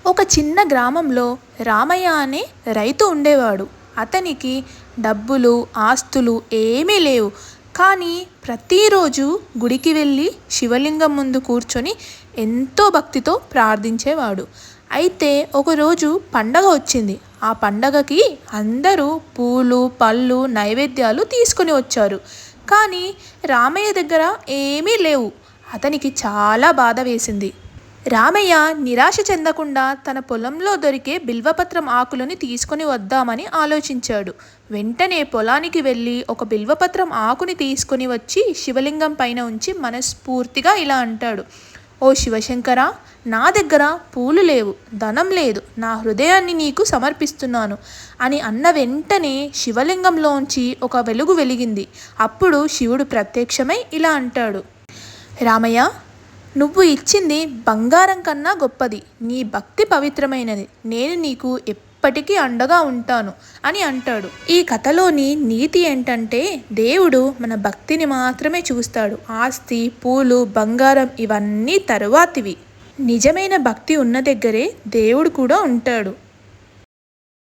ఒక చిన్న గ్రామంలో రామయ్య అనే రైతు ఉండేవాడు. అతనికి డబ్బులు, ఆస్తులు ఏమీ లేవు. కానీ ప్రతిరోజు గుడికి వెళ్ళి శివలింగం ముందు కూర్చొని ఎంతో భక్తితో ప్రార్థించేవాడు. అయితే ఒకరోజు పండగ వచ్చింది. ఆ పండగకి అందరూ పూలు, పళ్ళు, నైవేద్యాలు తీసుకొని వచ్చారు. కానీ రామయ్య దగ్గర ఏమీ లేవు. అతనికి చాలా బాధ వేసింది. రామయ్య నిరాశ చెందకుండా తన పొలంలో దొరికే బిల్వపత్రం ఆకులని తీసుకొని వద్దామని ఆలోచించాడు. వెంటనే పొలానికి వెళ్ళి ఒక బిల్వపత్రం ఆకుని తీసుకొని వచ్చి శివలింగం పైన ఉంచి మనస్ఫూర్తిగా ఇలా అంటాడు: ఓ శివశంకర, నా దగ్గర పూలు లేవు, ధనం లేదు, నా హృదయాన్ని నీకు సమర్పిస్తున్నాను అని అన్న వెంటనే శివలింగంలోంచి ఒక వెలుగు వెలిగింది. అప్పుడు శివుడు ప్రత్యక్షమై ఇలా అంటాడు: రామయ్య, నువ్వు ఇచ్చింది బంగారం కన్నా గొప్పది. నీ భక్తి పవిత్రమైనది. నేను నీకు ఎప్పటికీ అండగా ఉంటాను అని అంటాడు. ఈ కథలోని నీతి ఏంటంటే, దేవుడు మన భక్తిని మాత్రమే చూస్తాడు. ఆస్తి, పూలు, బంగారం ఇవన్నీ తరువాతివి. నిజమైన భక్తి ఉన్న దగ్గరే దేవుడు కూడా ఉంటాడు.